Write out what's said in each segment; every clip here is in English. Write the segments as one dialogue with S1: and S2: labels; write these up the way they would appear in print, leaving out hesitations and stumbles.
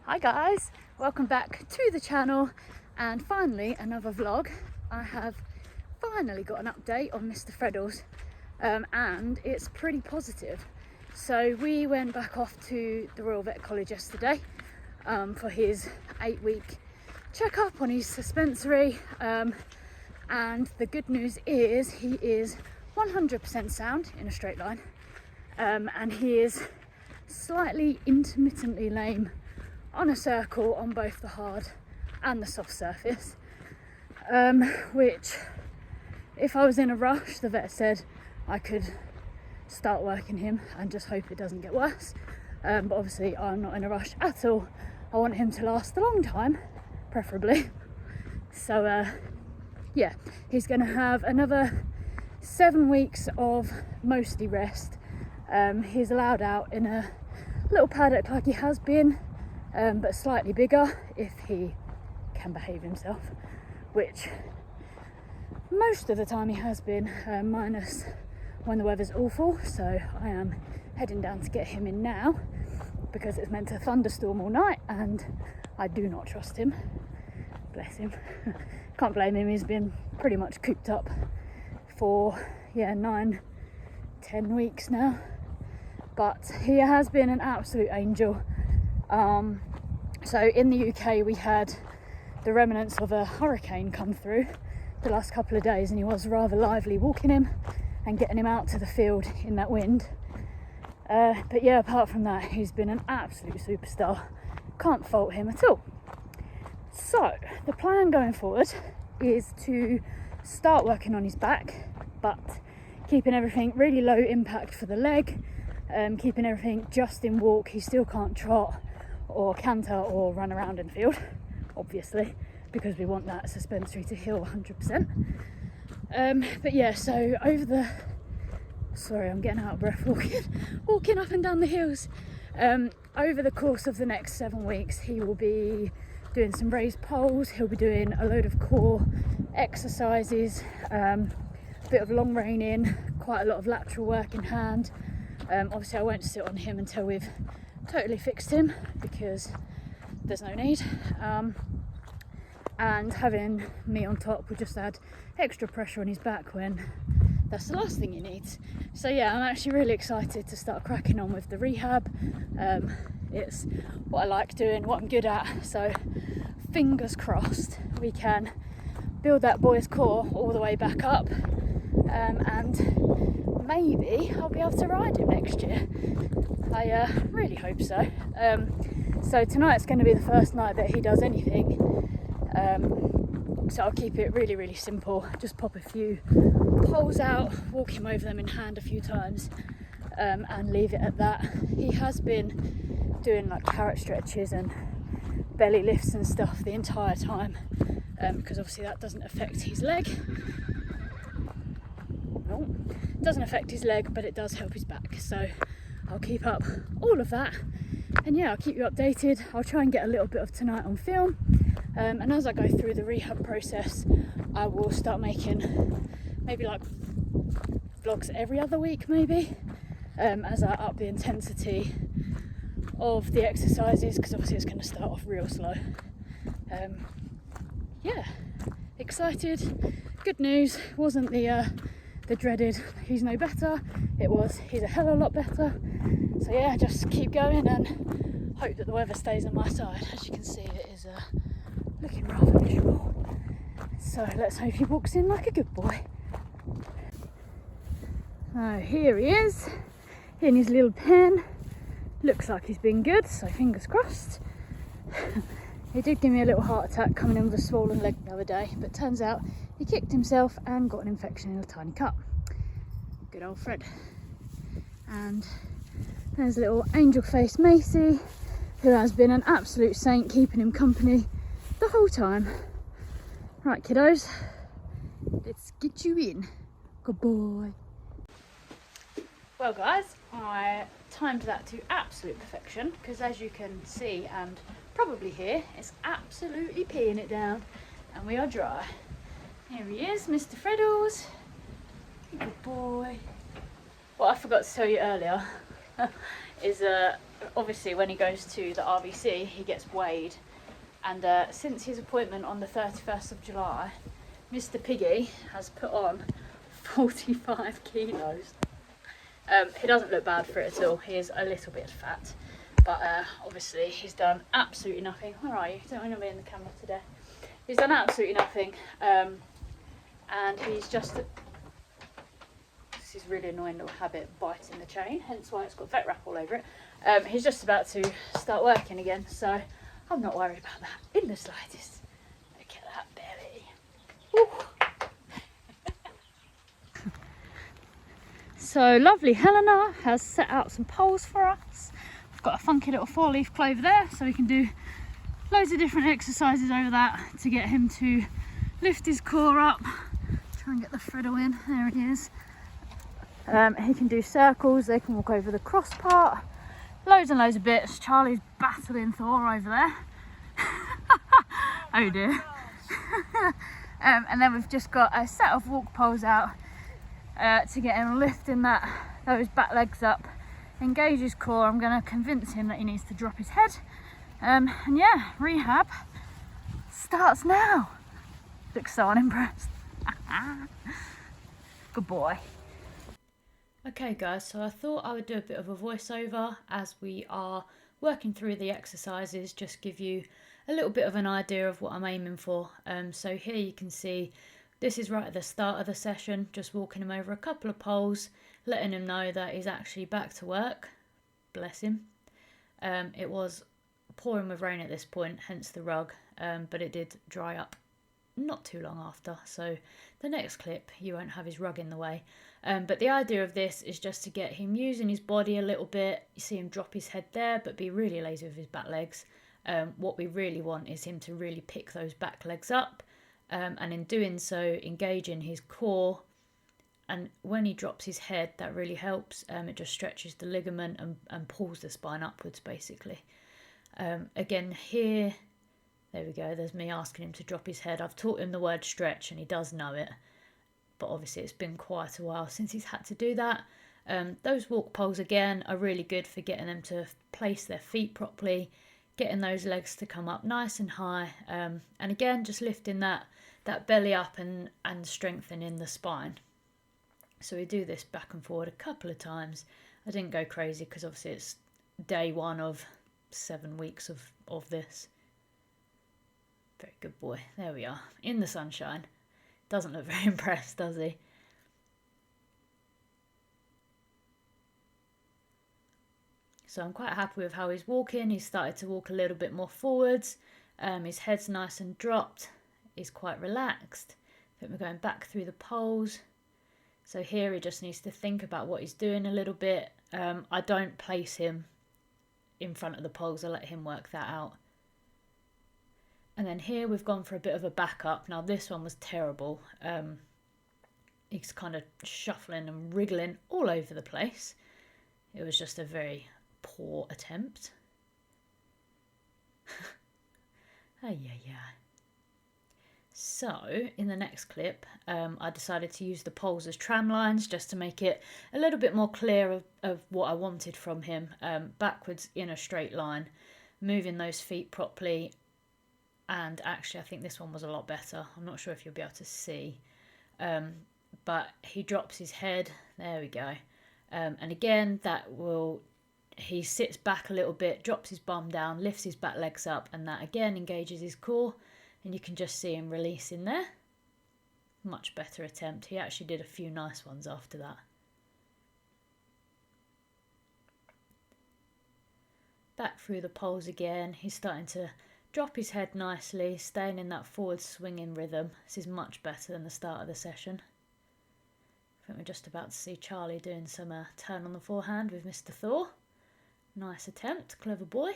S1: Hi guys, welcome back to the channel and finally another vlog. I have finally got an update on Mr.Freddles and it's pretty positive. So we went back off to the Royal Vet College yesterday for his 8-week checkup on his suspensory and the good news is he is 100% sound in a straight line and he is slightly intermittently lame on a circle on both the hard and the soft surface, which if I was in a rush, the vet said I could start working him and just hope it doesn't get worse, but obviously I'm not in a rush at all. I want him to last a long time, preferably. So yeah, he's going to have another 7 weeks of mostly rest. He's allowed out in a little paddock like he has been, but slightly bigger if he can behave himself, which most of the time he has been, minus when the weather's awful. So I am heading down to get him in now because it's meant to thunderstorm all night and I do not trust him. Bless him. Can't blame him, he's been pretty much cooped up for 9-10 weeks now, but he has been an absolute angel. So in the UK we had the remnants of a hurricane come through the last couple of days and he was rather lively walking him and getting him out to the field in that wind, but yeah, apart from that he's been an absolute superstar. Can't fault him at all. So the plan going forward is to start working on his back, but keeping everything really low impact for the leg, keeping everything just in walk. He still can't trot or canter or run around in the field, obviously, because we want that suspensory to heal 100%. But yeah, so I'm getting out of breath walking up and down the hills. Over the course of the next 7 weeks, he will be doing some raised poles, he'll be doing a load of core exercises, a bit of long reining, quite a lot of lateral work in hand. Obviously I won't sit on him until we've totally fixed him because there's no need, and having me on top will just add extra pressure on his back when that's the last thing he needs. So yeah, I'm actually really excited to start cracking on with the rehab. It's what I like doing, what I'm good at, so fingers crossed we can build that boy's core all the way back up, and maybe I'll be able to ride him next year. I really hope so. So tonight's going to be the first night that he does anything, so I'll keep it really, really simple. Just pop a few poles out, walk him over them in hand a few times, and leave it at that. He has been doing like carrot stretches and belly lifts and stuff the entire time, because obviously that doesn't affect his leg. No, it doesn't affect his leg, but it does help his back. So I'll keep up all of that, and yeah, I'll keep you updated. I'll try and get a little bit of tonight on film, and as I go through the rehab process I will start making maybe like vlogs every other week maybe, as I up the intensity of the exercises, because obviously it's going to start off real slow. Yeah, excited. Good news wasn't the dreaded he's no better, it was he's a hell of a lot better. So yeah, just keep going and hope that the weather stays on my side. As you can see, it is looking rather miserable, so let's hope he walks in like a good boy. So here he is in his little pen. Looks like he's been good, so fingers crossed. He did give me a little heart attack coming in with a swollen leg the other day, but turns out he kicked himself and got an infection in a tiny cut. Good old Fred. And there's little angel face Macy, who has been an absolute saint, keeping him company the whole time. Right kiddos, let's get you in. Good boy. Well guys, I timed that to absolute perfection, because as you can see and probably hear, it's absolutely peeing it down and we are dry. Here he is, Mr.Freddles. Good boy. What I forgot to tell you earlier is obviously when he goes to the RBC he gets weighed, and since his appointment on the 31st of July, Mr. Piggy has put on 45 kilos. He doesn't look bad for it at all. He is a little bit fat, but obviously he's done absolutely nothing. Where are you? Don't want to be in the camera today. He's done absolutely nothing, and he's just, this is really annoying little habit, biting the chain, hence why it's got vet wrap all over it. He's just about to start working again, so I'm not worried about that in the slightest. Look at that belly. Woo. So lovely Helena has set out some poles for us. I've got a funky little 4-leaf clover there, so we can do loads of different exercises over that to get him to lift his core up. Try and get the Freddle in, there he is. He can do circles, they can walk over the cross part, loads and loads of bits. Charlie's battling Thor over there. Oh dear. And then we've just got a set of walk poles out to get him lifting those back legs up, engage his core. I'm going to convince him that he needs to drop his head. And yeah, rehab starts now. Looks so unimpressed. Good boy. Okay guys, so I thought I would do a bit of a voiceover as we are working through the exercises, just give you a little bit of an idea of what I'm aiming for. So here you can see this is right at the start of the session, just walking him over a couple of poles, letting him know that he's actually back to work. Bless him. It was pouring with rain at this point, hence the rug, but it did dry up not too long after, so the next clip you won't have his rug in the way. But the idea of this is just to get him using his body a little bit. You see him drop his head there, but be really lazy with his back legs. What we really want is him to really pick those back legs up, and in doing so engaging his core, and when he drops his head that really helps. It just stretches the ligament and pulls the spine upwards basically. Again here, there we go, there's me asking him to drop his head. I've taught him the word stretch and he does know it, but obviously it's been quite a while since he's had to do that. Those walk poles again are really good for getting them to place their feet properly, getting those legs to come up nice and high, and again just lifting that belly up and strengthening the spine. So we do this back and forward a couple of times. I didn't go crazy because obviously it's day 1 of 7 weeks of this. Very good boy. There we are, in the sunshine. Doesn't look very impressed, does he? So I'm quite happy with how he's walking. He's started to walk a little bit more forwards. His head's nice and dropped. He's quite relaxed. I think we're going back through the poles. So here he just needs to think about what he's doing a little bit. I don't place him in front of the poles. I let him work that out. And then here we've gone for a bit of a backup. Now this one was terrible. He's kind of shuffling and wriggling all over the place. It was just a very poor attempt. Yeah. So in the next clip, I decided to use the poles as tram lines just to make it a little bit more clear of what I wanted from him. Backwards in a straight line, moving those feet properly. And actually I think this one was a lot better. I'm not sure if you'll be able to see, but he drops his head, there we go, and again he sits back a little bit, drops his bum down, lifts his back legs up, and that again engages his core, and you can just see him releasing there. Much better attempt. He actually did a few nice ones after that. Back through the poles again. He's starting to drop his head nicely, staying in that forward swinging rhythm. This is much better than the start of the session. I think we're just about to see Charlie doing some turn on the forehand with Mr. Thor. Nice attempt, clever boy.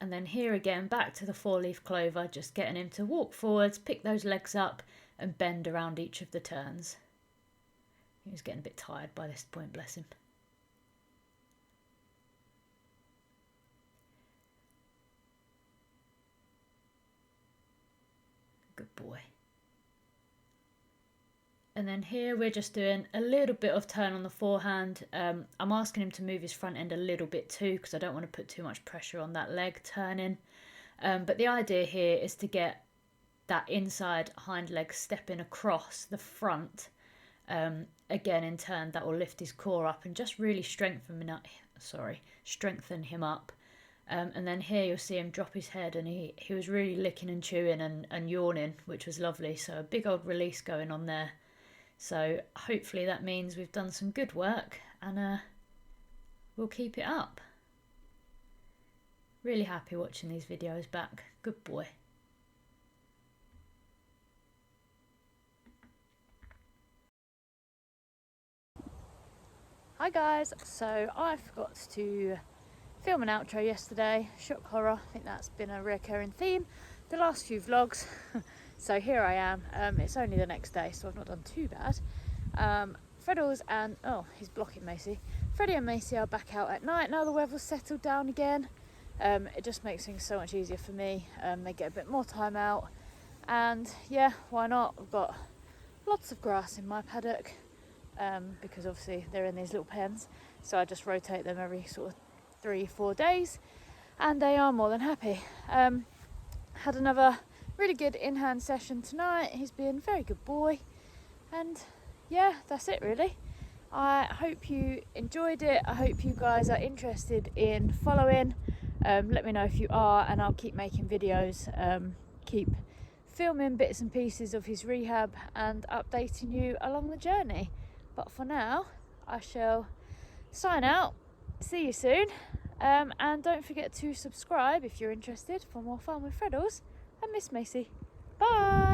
S1: And then here again, back to the 4-leaf clover, just getting him to walk forwards, pick those legs up and bend around each of the turns. He was getting a bit tired by this point, bless him. Good boy. And then here we're just doing a little bit of turn on the forehand. I'm asking him to move his front end a little bit too, because I don't want to put too much pressure on that leg turning. But the idea here is to get that inside hind leg stepping across the front. Again, in turn, that will lift his core up and just really strengthen him up. And then here you'll see him drop his head, and he was really licking and chewing and yawning, which was lovely. So a big old release going on there. So hopefully that means we've done some good work, and we'll keep it up. Really happy watching these videos back. Good boy. Hi guys, so I forgot to film an outro yesterday. Shock horror, I think that's been a recurring theme the last few vlogs. So here I am. It's only the next day, so I've not done too bad. Freddles and, oh, he's blocking Macy. Freddie and Macy are back out at night now the weather's settled down again. It just makes things so much easier for me. They get a bit more time out, and yeah, why not? I've got lots of grass in my paddock, because obviously they're in these little pens, so I just rotate them every sort of 3-4 days, and they are more than happy. Had another really good in-hand session tonight. He's been a very good boy, and yeah, that's it really. I hope you enjoyed it. I hope you guys are interested in following. Let me know if you are, and I'll keep making videos, keep filming bits and pieces of his rehab and updating you along the journey. But for now, I shall sign out. See you soon, and don't forget to subscribe if you're interested for more fun with Freddles and Miss Macy. Bye.